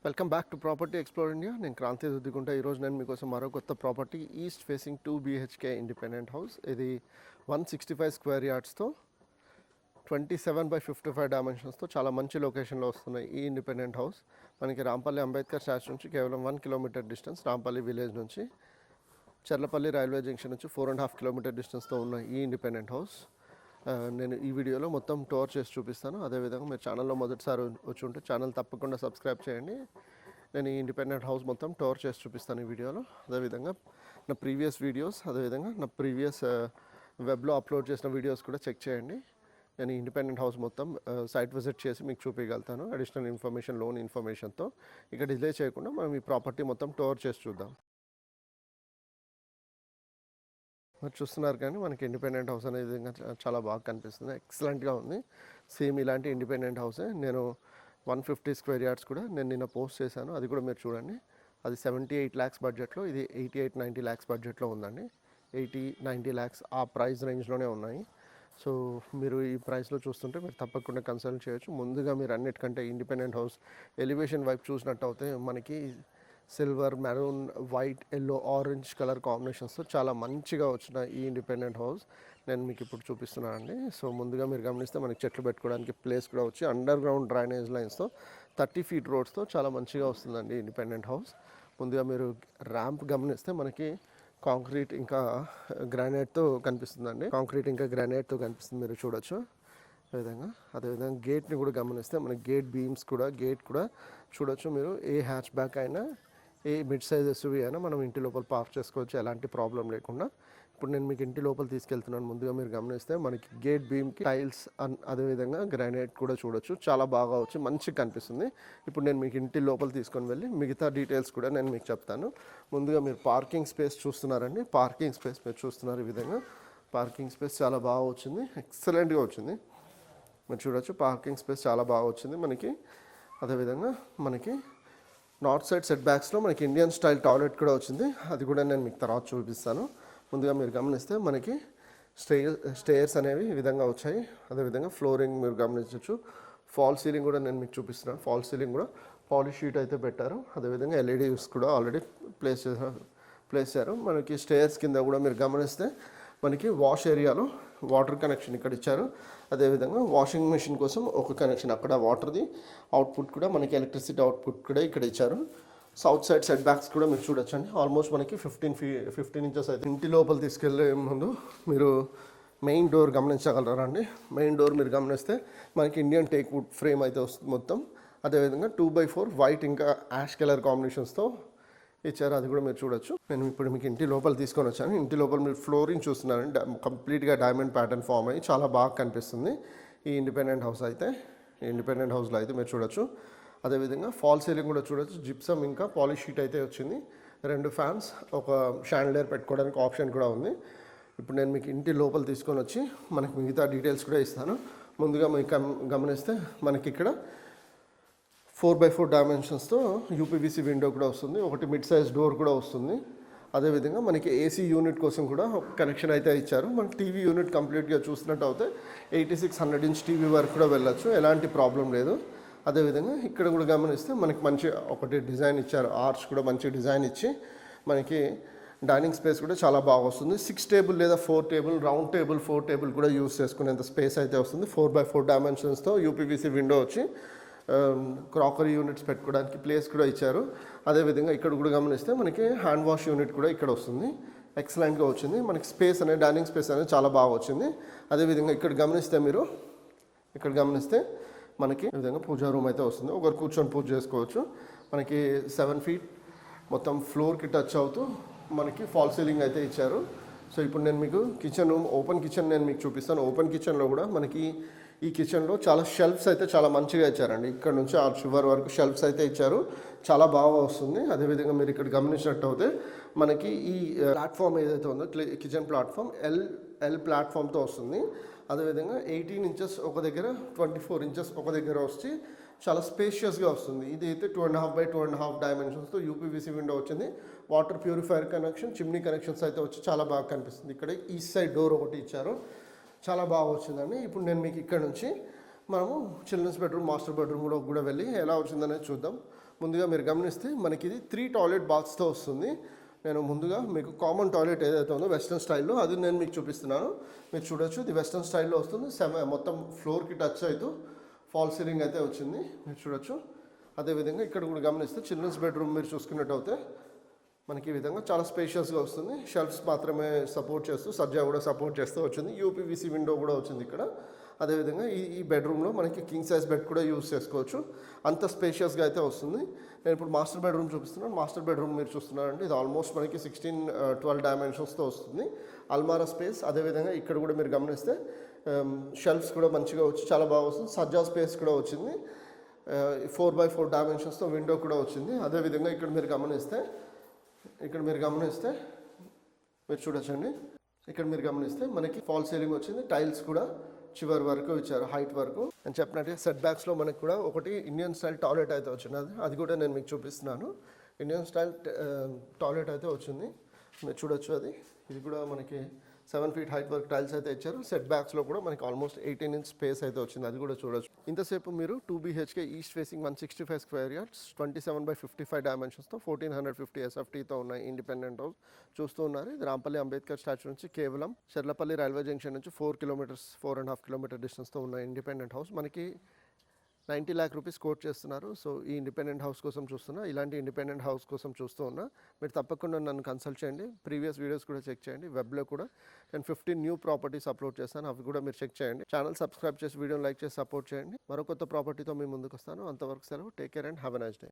Welcome back to property explore India. నేను క్రాంతి దుద్దిగుంట. ఈరోజు నేను మీకోసం మరో కొత్త property, east facing 2 BHK independent house. ఇది 165 స్క్వేర్ యార్డ్స్తో 27/55 డైమెన్షన్స్తో చాలా మంచి లొకేషన్లో వస్తున్నాయి ఈ ఇండిపెండెంట్ హౌస్. మనకి రాంపల్లి అంబేద్కర్ స్టాచ్యూ నుంచి కేవలం 1 కిలోమీటర్ డిస్టెన్స్, రాంపల్లి విలేజ్ నుంచి చర్లపల్లి రైల్వే జంక్షన్ నుంచి 4.5 కిలోమీటర్ డిస్టెన్స్తో ఉన్న ఈ ఇండిపెండెంట్ హౌస్ నేను ఈ వీడియోలో మొత్తం టూర్ చేసి చూపిస్తాను. అదేవిధంగా మీరు ఛానల్లో మొదటిసారి వచ్చి ఉంటే ఛానల్ తప్పకుండా సబ్స్క్రైబ్ చేయండి. నేను ఈ ఇండిపెండెంట్ హౌస్ మొత్తం టూర్ చేసి చూపిస్తాను ఈ వీడియోలో. అదేవిధంగా నా ప్రీవియస్ వీడియోస్, అదేవిధంగా నా ప్రీవియస్ వెబ్లో అప్లోడ్ చేసిన వీడియోస్ కూడా చెక్ చేయండి. నేను ఈ ఇండిపెండెంట్ హౌస్ మొత్తం సైట్ విజిట్ చేసి మీకు చూపించగలుగుతాను అడిషనల్ ఇన్ఫర్మేషన్, లోన్ ఇన్ఫర్మేషన్తో. ఇక డిలే చేయకుండా మనం ఈ ప్రాపర్టీ మొత్తం టూర్ చేసి చూద్దాం. మీరు చూస్తున్నారు కానీ మనకి ఇండిపెండెంట్ హౌస్ అనేది చాలా బాగా కనిపిస్తుంది, ఎక్సలెంట్గా ఉంది. సేమ్ ఇలాంటి ఇండిపెండెంట్ హౌసే నేను 150 స్క్వేర్ యార్డ్స్ కూడా నేను నిన్న పోస్ట్ చేశాను, అది కూడా మీరు చూడండి. అది 78 lakhs బడ్జెట్లో, ఇది 88-90 lakhs బడ్జెట్లో ఉందండి. 80-90 lakhs ఆ ప్రైస్ రేంజ్లోనే ఉన్నాయి. సో మీరు ఈ ప్రైస్లో చూస్తుంటే మీరు తప్పకుండా కన్సల్ట్ చేయొచ్చు. ముందుగా మీరు అన్నిటికంటే ఇండిపెండెంట్ హౌస్ ఎలివేషన్ వైపు చూసినట్టు అయితే మనకి silver, maroon, white, yellow, orange colour కాంబినేషన్స్తో చాలా మంచిగా వచ్చిన ఈ ఇండిపెండెంట్ హౌస్ నేను మీకు ఇప్పుడు చూపిస్తున్నానండి. సో ముందుగా మీరు గమనిస్తే మనకి చెట్లు పెట్టుకోవడానికి ప్లేస్ కూడా వచ్చి అండర్ గ్రౌండ్ డ్రైనేజ్ లైన్స్తో 30 feet రోడ్స్తో చాలా మంచిగా వస్తుందండి ఇండిపెండెంట్ హౌస్. ముందుగా మీరు ర్యాంప్ గమనిస్తే మనకి కాంక్రీట్ ఇంకా గ్రానైట్తో కనిపిస్తుందండి. కాంక్రీట్ ఇంకా గ్రానైట్తో కనిపిస్తుంది, మీరు చూడొచ్చు. అదేవిధంగా గేట్ని కూడా గమనిస్తే మనకి గేట్ బీమ్స్ కూడా, గేట్ కూడా చూడొచ్చు మీరు. ఏ హ్యాచ్ బ్యాక్ అయినా, ఏ మిడ్ సైజ్ ఎస్యూవీ అయినా మనం ఇంటి లోపల పార్క్ చేసుకోవచ్చు ఎలాంటి ప్రాబ్లం లేకుండా. ఇప్పుడు నేను మీకు ఇంటి లోపల తీసుకెళ్తున్నాను. ముందుగా మీరు గమనిస్తే మనకి గేట్ బీమ్కి టైల్స్, అదేవిధంగా గ్రానైట్ కూడా చూడొచ్చు, చాలా బాగా వచ్చి మంచిగా కనిపిస్తుంది. ఇప్పుడు నేను మీకు ఇంటి లోపల తీసుకొని వెళ్ళి మిగతా డీటెయిల్స్ కూడా నేను మీకు చెప్తాను. ముందుగా మీరు పార్కింగ్ స్పేస్ చూస్తున్నారండి. పార్కింగ్ స్పేస్ మీరు చూస్తున్నారు, ఈ విధంగా పార్కింగ్ స్పేస్ చాలా బాగా వచ్చింది, ఎక్సలెంట్గా వచ్చింది. మీరు చూడొచ్చు పార్కింగ్ స్పేస్ చాలా బాగా వచ్చింది మనకి. అదేవిధంగా మనకి నార్త్ సైడ్ సెట్ బ్యాక్స్లో మనకి ఇండియన్ స్టైల్ టాయిలెట్ కూడా వచ్చింది, అది కూడా నేను మీకు తర్వాత చూపిస్తాను. ముందుగా మీరు గమనిస్తే మనకి స్టేర్స్ అనేవి ఈ విధంగా వచ్చాయి. అదేవిధంగా ఫ్లోరింగ్ మీరు గమనించవచ్చు. ఫాల్ సీలింగ్ కూడా నేను మీకు చూపిస్తున్నాను. ఫాల్ సీలింగ్ కూడా పాలిష్ షీట్ అయితే పెట్టారు. అదేవిధంగా ఎల్ఈడీస్ కూడా ఆల్రెడీ ప్లేస్ చేశారు. మనకి స్టేర్స్ కింద కూడా మీరు గమనిస్తే మనకి వాష్ ఏరియాలో వాటర్ కనెక్షన్ ఇక్కడ ఇచ్చారు. అదేవిధంగా వాషింగ్ మెషిన్ కోసం ఒక కనెక్షన్, అక్కడ వాటర్ది అవుట్పుట్ కూడా మనకి ఎలక్ట్రిసిటీ అవుట్పుట్ కూడా ఇక్కడ ఇచ్చారు. సౌత్ సైడ్ సెట్ బ్యాక్స్ కూడా మీరు చూడొచ్చండి. ఆల్మోస్ట్ మనకి 15 inches అయితే. ఇంటి లోపల తీసుకెళ్లే ముందు మీరు మెయిన్ డోర్ గమనించగలరా అండి. మెయిన్ డోర్ మీరు గమనిస్తే మనకి ఇండియన్ టేక్ వుడ్ ఫ్రేమ్ అయితే వస్తుంది మొత్తం. అదేవిధంగా 2x4 వైట్ ఇంకా యాష్ కలర్ కాంబినేషన్స్తో ఇచ్చారు, అది కూడా మీరు చూడొచ్చు. నేను ఇప్పుడు మీకు ఇంటి లోపల తీసుకొని వచ్చాను. ఇంటి లోపల మీరు ఫ్లోరింగ్ చూస్తున్నారండి, కంప్లీట్గా డైమండ్ ప్యాటర్న్ ఫామ్ అయ్యి చాలా బాగా కనిపిస్తుంది ఈ ఇండిపెండెంట్ హౌస్ అయితే. ఈ ఇండిపెండెంట్ హౌస్లో అయితే మీరు చూడొచ్చు. అదేవిధంగా ఫాల్ సీలింగ్ కూడా చూడొచ్చు. జిప్సమ్ ఇంకా పాలిష్ షీట్ అయితే వచ్చింది. 2 ఫ్యాన్స్, ఒక షాండ్లియర్ పెట్టుకోవడానికి ఆప్షన్ కూడా ఉంది. ఇప్పుడు నేను మీకు ఇంటి లోపల తీసుకొని వచ్చి మనకి మిగతా డీటెయిల్స్ కూడా ఇస్తాను. ముందుగా మీకు గమనిస్తే మనకి ఇక్కడ 4x4 డైమెన్షన్స్తో యూపీవీసీ విండో కూడా వస్తుంది. ఒకటి మిడ్ సైజ్ డోర్ కూడా వస్తుంది. అదేవిధంగా మనకి ఏసీ యూనిట్ కోసం కూడా ఒక కనెక్షన్ అయితే ఇచ్చారు. మనకి టీవీ యూనిట్ కంప్లీట్గా చూసినట్టు అయితే 8600 inch టీవీ వరకు కూడా వెళ్ళొచ్చు, ఎలాంటి ప్రాబ్లం లేదు. అదేవిధంగా ఇక్కడ కూడా గమనిస్తే మనకి మంచి ఒకటి డిజైన్ ఇచ్చారు, ఆర్చ్ కూడా మంచి డిజైన్ ఇచ్చి మనకి డైనింగ్ స్పేస్ కూడా చాలా బాగా వస్తుంది. 6 టేబుల్ లేదా 4 టేబుల్, రౌండ్ టేబుల్ 4 టేబుల్ కూడా యూస్ చేసుకునేంత స్పేస్ అయితే వస్తుంది. 4x4 డైమెన్షన్స్తో యూపీవీసీ విండో వచ్చి క్రాకరీ యూనిట్స్ పెట్టుకోవడానికి ప్లేస్ కూడా ఇచ్చారు. అదేవిధంగా ఇక్కడ కూడా గమనిస్తే మనకి హ్యాండ్ వాష్ యూనిట్ కూడా ఇక్కడ వస్తుంది, ఎక్సలెంట్గా వచ్చింది. మనకి స్పేస్ అనేది, డైనింగ్ స్పేస్ అనేది చాలా బాగా వచ్చింది. అదేవిధంగా ఇక్కడ గమనిస్తే మనకి ఈ విధంగా పూజా రూమ్ అయితే వస్తుంది. ఒకరు కూర్చొని పూజ చేసుకోవచ్చు. మనకి 7 feet మొత్తం ఫ్లోర్కి టచ్ అవుతూ మనకి ఫాల్ సీలింగ్ అయితే ఇచ్చారు. సో ఇప్పుడు నేను మీకు కిచెన్ రూమ్, ఓపెన్ కిచెన్ నేను మీకు చూపిస్తాను. ఓపెన్ కిచెన్లో కూడా మనకి ఈ కిచెన్లో చాలా షెల్ఫ్స్ అయితే చాలా మంచిగా ఇచ్చారండి. ఇక్కడ నుంచి ఆ చివరి వరకు షెల్ఫ్స్ అయితే ఇచ్చారు, చాలా బాగా వస్తుంది. అదేవిధంగా మీరు ఇక్కడ గమనించినట్టు అయితే మనకి ఈ ప్లాట్ఫామ్ ఏదైతే ఉందో కిచెన్ ప్లాట్ఫామ్ ఎల్ ప్లాట్ఫామ్తో వస్తుంది. అదేవిధంగా 18 inches ఒక దగ్గర, 24 inches ఒక దగ్గర వచ్చి చాలా స్పేషియస్గా వస్తుంది. ఇది అయితే 2.5x2.5 డైమెన్షన్స్తో యూపీవీసీ విండో వచ్చింది. Water purifier connection, chimney connections అయితే వచ్చి చాలా బాగా కనిపిస్తుంది. ఇక్కడ ఈస్ట్ సైడ్ డోర్ ఒకటి ఇచ్చారు, చాలా బాగా వచ్చిందండి. ఇప్పుడు నేను మీకు ఇక్కడ నుంచి మనము చిల్డ్రన్స్ బెడ్రూమ్, మాస్టర్ బెడ్రూమ్లో కూడా వెళ్ళి ఎలా వచ్చిందనేది చూద్దాం. ముందుగా మీరు గమనిస్తే మనకి ఇది 3 టాయిలెట్ బాత్స్తో వస్తుంది. నేను ముందుగా మీకు కామన్ టాయిలెట్ ఏదైతే ఉందో వెస్ట్రన్ స్టైల్లో అది నేను మీకు చూపిస్తున్నాను. మీరు చూడొచ్చు, ఇది వెస్ట్రన్ స్టైల్లో వస్తుంది. మొత్తం ఫ్లోర్కి టచ్ అవుతూ ఫాల్ సీలింగ్ అయితే వచ్చింది, మీరు చూడొచ్చు. అదేవిధంగా ఇక్కడ కూడా గమనిస్తే చిల్డ్రన్స్ బెడ్రూమ్ మీరు చూసుకున్నట్టయితే మనకి ఈ విధంగా చాలా స్పేషియస్గా వస్తుంది. షెల్ఫ్స్ మాత్రమే సపోర్ట్ చేస్తూ సజ్జా కూడా సపోర్ట్ చేస్తూ వచ్చింది. యూపీవీసీ విండో కూడా వచ్చింది ఇక్కడ. అదేవిధంగా ఈ బెడ్రూమ్లో మనకి కింగ్ సైజ్ బెడ్ కూడా యూస్ చేసుకోవచ్చు, అంత స్పేషియస్గా అయితే వస్తుంది. నేను ఇప్పుడు మాస్టర్ బెడ్రూమ్ చూపిస్తున్నాను. మాస్టర్ బెడ్రూమ్ మీరు చూస్తున్నారంటే ఇది ఆల్మోస్ట్ మనకి 16-12 డైమెన్షన్స్తో వస్తుంది. అల్మారా స్పేస్, అదేవిధంగా ఇక్కడ కూడా మీరు గమనిస్తే షెల్ఫ్స్ కూడా మంచిగా వచ్చి చాలా బాగా వస్తుంది. సజ్జా స్పేస్ కూడా వచ్చింది. 4x4 డైమెన్షన్స్తో విండో కూడా వచ్చింది. అదేవిధంగా ఇక్కడ మీరు గమనిస్తే మీరు చూడొచ్చండి, ఇక్కడ మీరు గమనిస్తే మనకి ఫాల్ సీలింగ్ వచ్చింది. టైల్స్ కూడా చివరి వరకు ఇచ్చారు, హైట్ వరకు. నేను చెప్పినట్టుగా సెట్ బ్యాక్స్లో మనకి కూడా ఒకటి ఇండియన్ స్టైల్ టాయిలెట్ అయితే వచ్చింది. అది కూడా నేను మీకు చూపిస్తున్నాను. ఇండియన్ స్టైల్ టాయిలెట్ అయితే వచ్చింది, మీరు చూడొచ్చు. ఇది కూడా మనకి 7 feet హైట్ వరకు టైల్స్ అయితే ఇచ్చారు. సెట్ బ్యాక్స్లో కూడా మనకి ఆల్మోస్ట్ 18 inch స్పేస్ అయితే వచ్చింది, అది కూడా చూడొచ్చు. ఇంతసేపు మీరు 2 BHK east facing 165 square yards 27x55 డైమెన్షన్స్తో 1450 SFTతో ఉన్న ఇండిపెండెంట్ హౌస్ చూస్తూ ఉన్నారు. ఇది రాంపల్లి అంబేద్కర్ స్టాచ్యూ నుంచి కేవలం చెర్లపల్లి రైల్వే జంక్షన్ నుంచి 4.5 kilometers డిస్టెన్స్తో ఉన్న ఇండిపెండెంట్ హౌస్. మనకి 90 lakh rupees కోట్ చేస్తున్నారు. సో ఈ ఇండిపెండెంట్ హౌస్ కోసం చూస్తున్నా, ఇలాంటి ఇండిపెండెంట్ హౌస్ కోసం చూస్తూ ఉన్నా, మీరు తప్పకుండా నన్ను కన్సల్ట్ చేయండి. ప్రీవియస్ వీడియోస్ కూడా చెక్ చేయండి. వెబ్లో కూడా నేను 15 న్యూ ప్రాపర్టీస్ అప్లోడ్ చేస్తాను, అవి కూడా మీరు చెక్ చేయండి. ఛానల్ సబ్స్క్రైబ్ చేసి వీడియోని లైక్ చేసి సపోర్ట్ చేయండి. మరో కొత్త ప్రాపర్టీతో మీ ముందుకు వస్తాను. అంతవరకు సెలవు. Take care and have a nice day.